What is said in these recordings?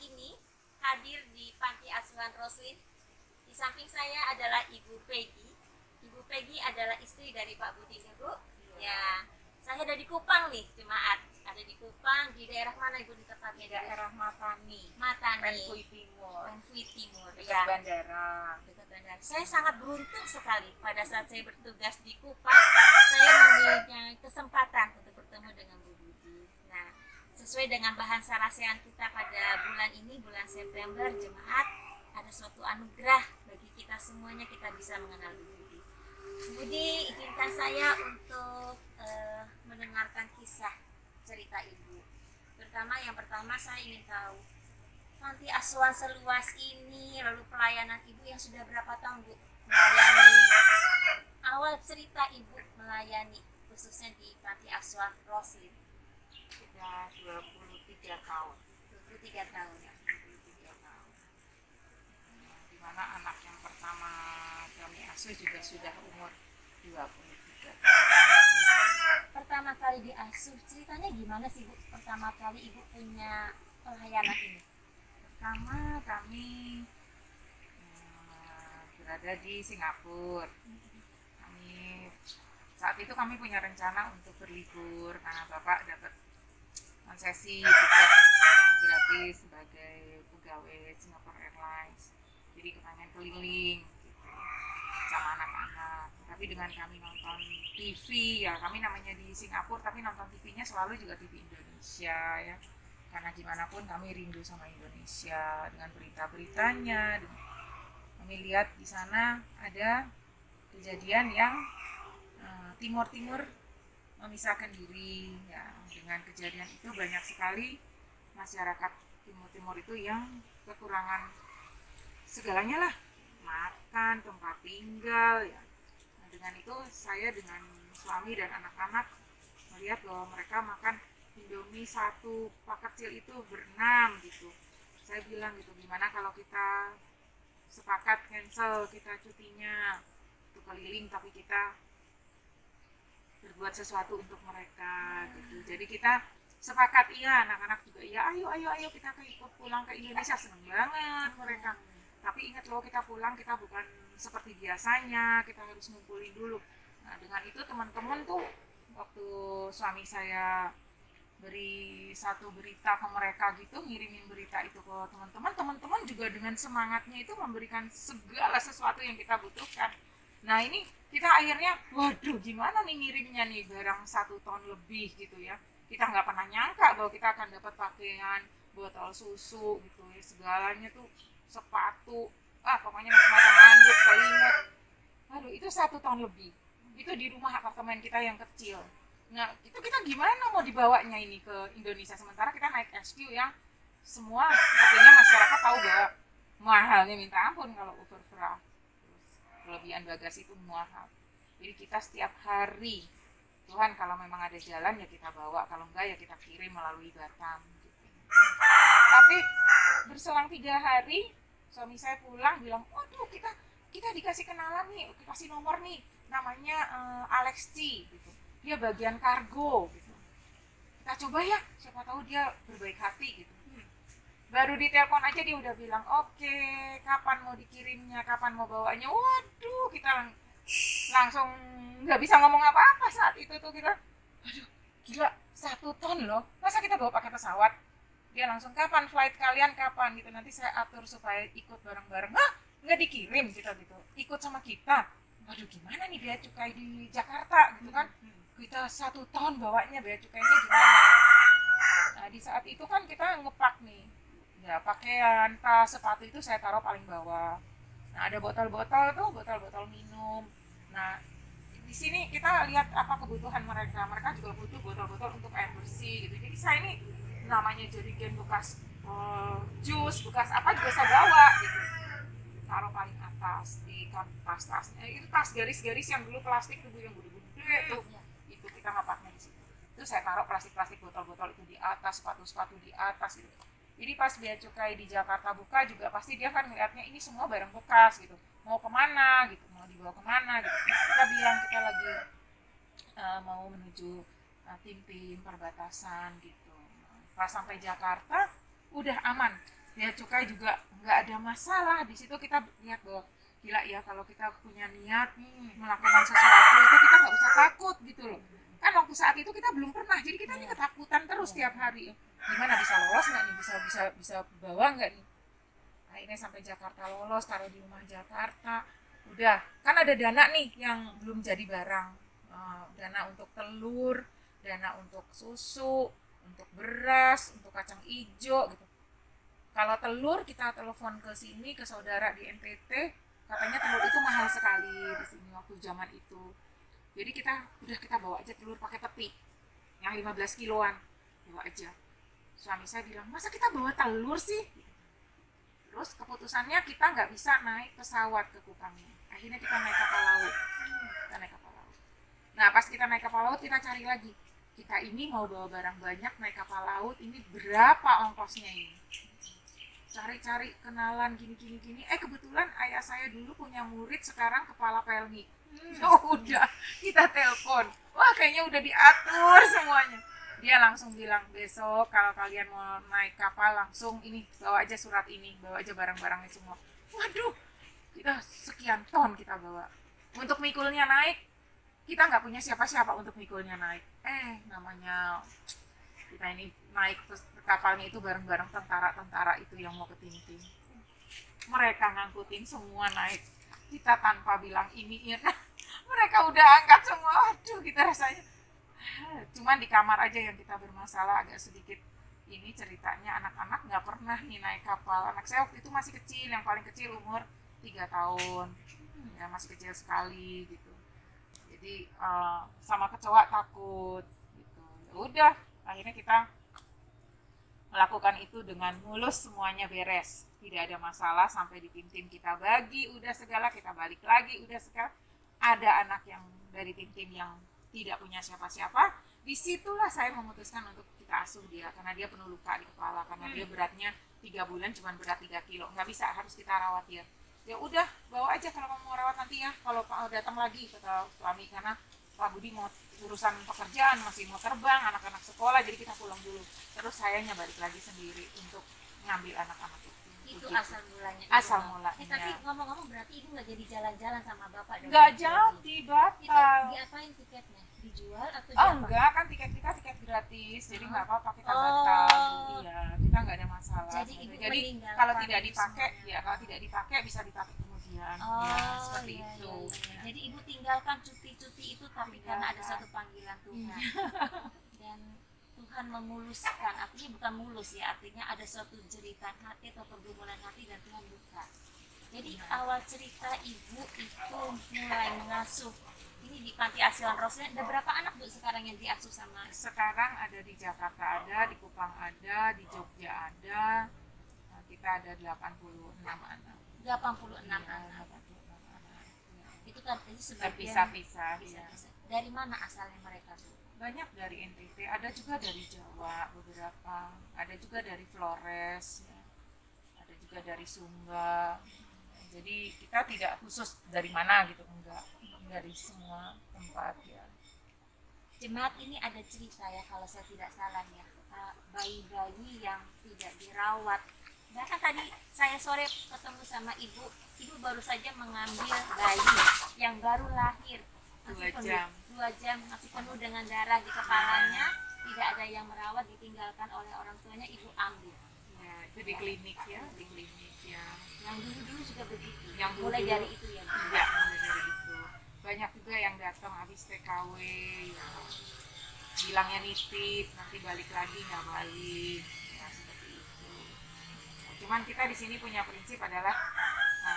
ini hadir di Panti Asuhan Roslin. Di samping saya adalah Ibu Peggy. Ibu Peggy adalah istri dari Pak Budi, Bu. Ya, saya ada di Kupang nih, jemaat. Ada di Kupang, di daerah mana Ibu tepatnya? Di daerah Matani, Matani, Timur, Penfui Timur, dekat ya. bandara. Dekat bandara. Saya sangat beruntung sekali pada saat saya bertugas di Kupang, saya mempunyai kesempatan untuk bertemu dengan Bu Budi. Nah, sesuai dengan bahan sarasehan kita pada bulan ini, bulan September, jemaat, ada suatu anugerah bagi kita semuanya, kita bisa mengenal Bu Budi. Bu Budi, izinkan saya untuk mendengarkan kisah cerita Ibu. Yang pertama saya ingin tahu, panti asuhan seluas ini, lalu pelayanan Ibu yang sudah berapa tahun Bu melayani, awal cerita Ibu melayani khususnya di panti asuhan Roslin? Sudah 23 tahun. 23 tahun ya. 23 tahun. Di mana anak yang pertama kami asuh juga sudah umur 23 tahun. Pertama kali diasuh, ceritanya gimana sih Bu? Pertama kali Ibu punya pelayanan ini? Pertama kami berada di Singapura. Saat itu kami punya rencana untuk berlibur karena Bapak dapat konsesi tiket gratis sebagai pegawai Singapore Airlines. Jadi kepengen keliling gitu sama anak-anak. Tapi dengan kami nonton TV, ya kami namanya di Singapura tapi nonton TV-nya selalu juga TV Indonesia ya. Karena gimana pun kami rindu sama Indonesia dengan berita-beritanya. Kami lihat di sana ada kejadian yang Timur memisahkan diri ya. Dengan kejadian itu banyak sekali masyarakat Timur itu yang kekurangan segalanya lah, makan, tempat tinggal ya. Nah, dengan itu saya dengan suami dan anak-anak melihat bahwa mereka makan Indomie satu pak kecil itu berenam gitu. Saya bilang gitu, gimana kalau kita sepakat cancel kita cutinya untuk keliling tapi kita berbuat sesuatu untuk mereka gitu. Jadi kita sepakat, iya, anak-anak juga iya, ayo kita ikut pulang ke Indonesia. Seneng banget mereka. Tapi ingat loh, kita pulang kita bukan seperti biasanya, kita harus ngumpulin dulu. Nah, dengan itu teman-teman tuh waktu suami saya beri satu berita ke mereka gitu, ngirimin berita itu ke teman-teman juga dengan semangatnya itu memberikan segala sesuatu yang kita butuhkan. Nah ini kita akhirnya, waduh gimana nih ngirimnya nih, barang 1 ton lebih gitu ya. Kita nggak pernah nyangka bahwa kita akan dapat pakaian, botol susu gitu ya, segalanya tuh, sepatu, pokoknya macam-macam, handuk, selimut. Waduh itu 1 ton lebih. Itu di rumah apartemen kita yang kecil. Nah itu kita gimana mau dibawanya ini ke Indonesia, sementara kita naik SQ yang semua sepertinya masyarakat tahu bahwa mahalnya minta ampun kalau overfrakt. Kelebihan bagasi itu mahal. Jadi kita setiap hari, Tuhan kalau memang ada jalan ya kita bawa, kalau enggak ya kita kirim melalui Batam gitu. Tapi berselang 3 hari suami saya pulang bilang, waduh kita dikasih kenalan nih, dikasih nomor nih, namanya Alex C gitu. Dia bagian kargo gitu. Kita coba ya, siapa tahu dia berbaik hati gitu. Baru ditelepon aja dia udah bilang, oke, kapan mau dikirimnya, kapan mau bawanya. Waduh, kita langsung nggak bisa ngomong apa-apa saat itu tuh. Kita, aduh, gila, 1 ton loh, masa kita bawa pakai pesawat? Dia langsung, kapan flight kalian, kapan gitu, nanti saya atur supaya ikut bareng-bareng. Hah, nggak dikirim kita gitu, ikut sama kita. Waduh, gimana nih bea cukai di Jakarta gitu kan, kita 1 ton bawanya, bea cukainya gimana? Nah di saat itu kan kita ngepak nih ya, pakaian, tas, sepatu itu saya taruh paling bawah. Nah ada botol-botol tuh, botol-botol minum. Nah di sini kita lihat apa kebutuhan mereka. Mereka juga butuh botol-botol untuk air bersih gitu. Jadi saya ini namanya jerigen bekas jus, bekas apa juga saya bawa gitu. Taruh paling atas di tas-tasnya. Itu tas garis-garis yang dulu plastik tuh yang gede-gede tuh. Itu kita ngapaknya di situ. Itu saya taruh plastik-plastik botol-botol itu di atas, sepatu-sepatu di atas gitu. Jadi pas bea cukai di Jakarta buka juga pasti dia kan ngeliatnya ini semua barang bekas gitu. Mau kemana gitu, mau dibawa kemana gitu. Kita bilang kita lagi mau menuju tim-tim perbatasan gitu. Pas sampai Jakarta udah aman. Bea cukai juga nggak ada masalah. Di situ kita lihat bahwa gila ya, kalau kita punya niat melakukan sesuatu itu kita nggak usah takut gitu loh. Kan waktu saat itu kita belum pernah, jadi kita ini ketakutan terus tiap hari. Gimana, bisa lolos nggak nih, bisa bawa nggak nih. Akhirnya sampai Jakarta lolos, taruh di rumah Jakarta. Udah, kan ada dana nih yang belum jadi barang. Dana untuk telur, dana untuk susu, untuk beras, untuk kacang hijau gitu. Kalau telur kita telepon ke sini, ke saudara di NTT, katanya telur itu mahal sekali di sini waktu zaman itu. Jadi kita bawa aja telur pakai peti yang 15 kiloan, bawa aja. Suami saya bilang, masa kita bawa telur sih? Terus keputusannya kita nggak bisa naik pesawat ke Kupangnya. Akhirnya kita naik kapal laut. Nah pas kita naik kapal laut, kita cari lagi. Kita ini mau bawa barang banyak naik kapal laut, ini berapa ongkosnya ini? Cari-cari kenalan gini. Kebetulan ayah saya dulu punya murid sekarang kepala pelni. Udah, kita telepon. Wah kayaknya udah diatur semuanya. Dia langsung bilang, besok kalau kalian mau naik kapal langsung ini, bawa aja surat ini, bawa aja barang-barangnya semua. Waduh, kita sekian ton kita bawa. Untuk mikulnya naik, kita nggak punya siapa-siapa untuk mikulnya naik. Namanya kita ini naik kapalnya itu bareng-bareng tentara-tentara itu yang mau ke Tintin. Mereka ngangkutin semua naik. Kita tanpa bilang ini, mereka udah angkat semua. Waduh, kita rasanya. Cuman di kamar aja yang kita bermasalah agak sedikit. Ini ceritanya anak-anak nggak pernah nih naik kapal. Anak saya waktu itu masih kecil, yang paling kecil umur 3 tahun. Ya masih kecil sekali gitu. Jadi sama kecoa takut gitu. Ya udah, akhirnya kita melakukan itu dengan mulus, semuanya beres, tidak ada masalah. Sampai di tim kita bagi udah segala, kita balik lagi udah segala. Ada anak yang dari tim yang tidak punya siapa-siapa, disitulah saya memutuskan untuk kita asuh dia, karena dia penuh luka di kepala, karena dia beratnya 3 bulan cuma berat 3 kilo, nggak bisa, harus kita rawat dia. Ya udah, bawa aja kalau mau rawat nanti ya, kalau datang lagi, kata suami, karena Pak Budi mau urusan pekerjaan, masih mau terbang, anak-anak sekolah, jadi kita pulang dulu. Terus sayanya balik lagi sendiri untuk ngambil anak-anak itu. Itu asal mulanya. Asal mulanya. Tapi ngomong-ngomong berarti ibu nggak jadi jalan-jalan sama bapak dong? Nggak jadi, batal. Itu diapain tiketnya? Dijual atau diapain? Enggak, kan tiket kita tiket gratis, jadi nggak apa-apa kita batal. Iya, kita nggak ada masalah. Jadi ibu kalau tidak dipakai, kalau tidak dipakai bisa dipakai kemudian. Seperti itu. Iya. Jadi ibu tinggalkan cuti-cuti itu tapi karena ada satu panggilan Tuhan. Dan Tuhan memuluskan, artinya bukan mulus ya, artinya ada suatu jeritan hati atau pergumulan hati dan Tuhan buka. Jadi awal cerita ibu itu mulai mengasuh. Ini di Panti Asuhan Rosnya ada berapa anak Bu sekarang yang diasuh sama? Sekarang ada di Jakarta ada, di Kupang ada, di Jogja ada. Kita ada 86 anak. 86 anak. Itu kan itu sebagian terpisah-pisah. Dari mana asalnya mereka Bu? Banyak dari NTT, ada juga dari Jawa beberapa, ada juga dari Flores, ya. Ada juga dari Sumba. Jadi kita tidak khusus dari mana gitu, enggak, dari semua tempat ya. Jemaat ini ada cerita ya kalau saya tidak salah ya, bayi-bayi yang tidak dirawat. Bahkan tadi saya sore ketemu sama ibu baru saja mengambil bayi yang baru lahir. 2 jam masih penuh dengan darah di kepalanya, tidak ada yang merawat, ditinggalkan oleh orang tuanya, ibu ambil. Ya, itu di klinik ya. Yang dulu juga begitu. Yang mulai dari itu ya. Iya, mulai dari itu. Banyak juga yang datang habis TKW, ya, bilangnya nitip, nanti balik lagi nggak balik, ya seperti itu. Cuman kita di sini punya prinsip adalah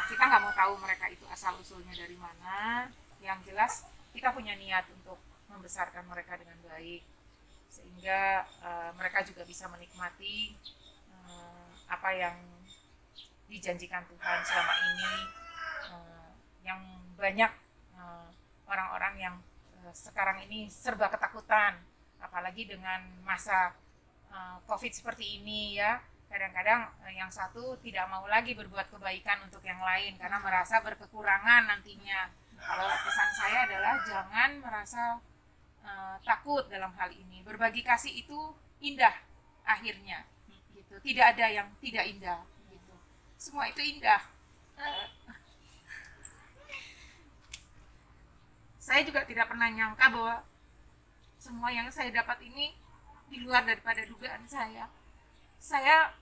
kita nggak mau tahu mereka itu asal usulnya dari mana. Yang jelas kita punya niat untuk membesarkan mereka dengan baik, sehingga mereka juga bisa menikmati apa yang dijanjikan Tuhan selama ini. Yang banyak orang-orang yang sekarang ini serba ketakutan, apalagi dengan masa COVID seperti ini ya. Kadang-kadang yang satu tidak mau lagi berbuat kebaikan untuk yang lain karena merasa berkekurangan nantinya. Kalau pesan saya adalah jangan merasa takut dalam hal ini. Berbagi kasih itu indah akhirnya, gitu. Tidak ada yang tidak indah. semua itu indah. Saya juga tidak pernah nyangka bahwa semua yang saya dapat ini di luar daripada dugaan saya. Saya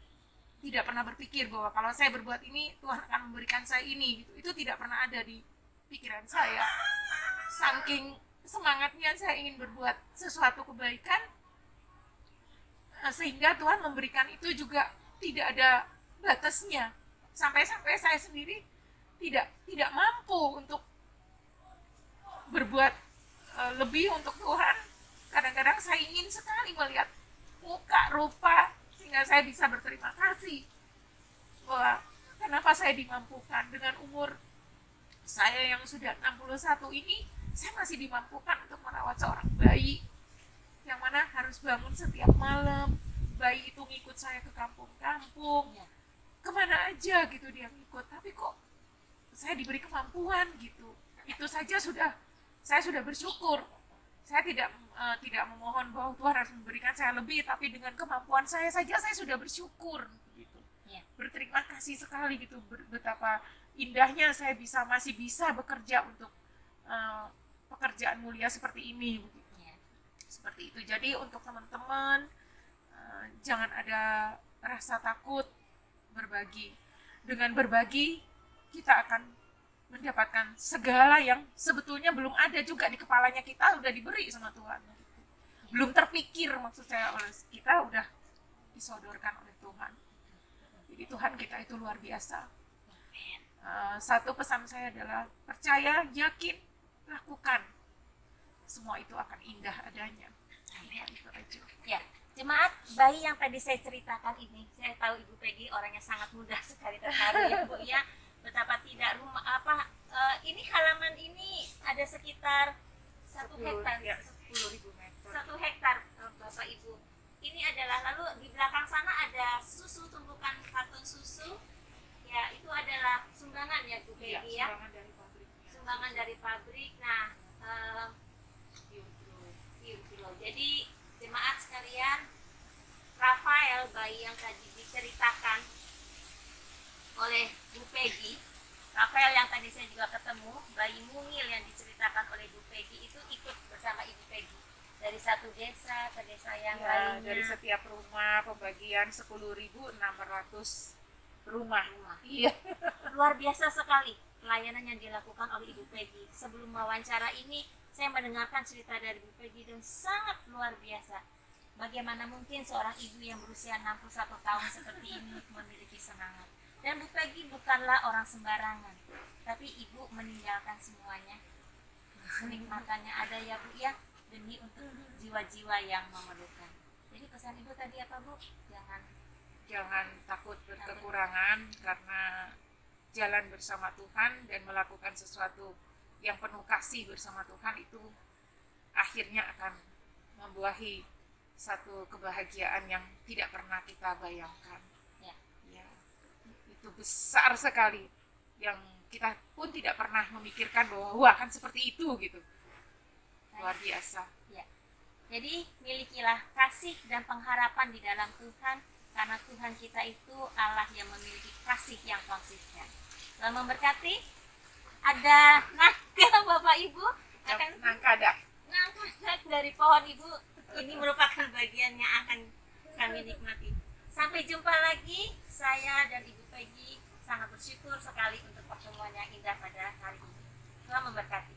tidak pernah berpikir bahwa kalau saya berbuat ini Tuhan akan memberikan saya ini gitu. Itu tidak pernah ada di pikiran saya. Saking semangatnya saya ingin berbuat sesuatu kebaikan, sehingga Tuhan memberikan itu juga tidak ada batasnya. Sampai-sampai saya sendiri tidak mampu untuk berbuat lebih untuk Tuhan. Kadang-kadang saya ingin sekali melihat muka, rupa, sehingga saya bisa berterima kasih bahwa kenapa saya dimampukan dengan umur saya yang sudah 61 ini, saya masih dimampukan untuk merawat seorang bayi yang mana harus bangun setiap malam. Bayi itu ngikut saya ke kampung-kampung, kemana aja gitu dia ngikut, tapi kok saya diberi kemampuan gitu. Itu saja saya sudah bersyukur. Saya tidak memohon bahwa Tuhan harus memberikan saya lebih, tapi dengan kemampuan saya saja saya sudah bersyukur gitu. Berterima kasih sekali gitu, betapa indahnya saya masih bisa bekerja untuk pekerjaan mulia seperti ini begitu. Seperti itu. Jadi untuk teman-teman, jangan ada rasa takut berbagi. Dengan berbagi kita akan mendapatkan segala yang sebetulnya belum ada juga di kepalanya, kita udah diberi sama Tuhan. Belum terpikir, maksud saya, oleh kita udah disodorkan oleh Tuhan. Jadi Tuhan kita itu luar biasa. Satu pesan saya adalah percaya, yakin, lakukan. Semua itu akan indah adanya. Itu aja. Ya, jemaat, bayi yang tadi saya ceritakan ini, saya tahu Ibu Peggy orangnya sangat mudah sekali terharu ya Bu ya. Betapa tidak ini halaman ini ada sekitar 1 hektar, 10.000 meter. 1 hektar Bapak Ibu. Ini adalah, lalu di belakang sana ada susu, tumpukan karton susu. Ya, itu adalah sumbangan ya Bu Peggy ya. Sumbangan dari pabrik. Sumbangan dari pabrik. Nah, jadi jemaat sekalian, Rafael, bayi yang tadi diceritakan oleh Bu Peggy, Rafael yang tadi saya juga ketemu, bayi mungil yang diceritakan oleh Bu Peggy itu ikut bersama Ibu Peggy dari satu desa ke desa yang lainnya. Dari setiap rumah pembagian 10.600 rumah. Iya. Luar biasa sekali pelayanan yang dilakukan oleh Ibu Peggy. Sebelum wawancara ini saya mendengarkan cerita dari Bu Peggy dan sangat luar biasa. Bagaimana mungkin seorang ibu yang berusia 61 tahun seperti ini memiliki semangat. Dan Bu Peggy bukanlah orang sembarangan, tapi ibu meninggalkan semuanya. Kenikmatannya ada ya Bu ya, demi untuk jiwa-jiwa yang memerlukan. Jadi pesan ibu tadi apa Bu? Jangan takut berkekurangan, karena jalan bersama Tuhan dan melakukan sesuatu yang penuh kasih bersama Tuhan itu akhirnya akan membuahi satu kebahagiaan yang tidak pernah kita bayangkan. Ya, itu besar sekali yang kita pun tidak pernah memikirkan bahwa akan seperti itu gitu. Luar biasa. Ya. Jadi milikilah kasih dan pengharapan di dalam Tuhan, karena Tuhan kita itu Allah yang memiliki kasih yang konsisten. Tuhan memberkati. Ada nangka Bapak Ibu akan nangka dari pohon Ibu, ini merupakan bagian yang akan kami nikmati. Sampai jumpa lagi. Saya dan Ibu Peggy sangat bersyukur sekali untuk pertemuan yang indah pada hari ini. Tuhan memberkati.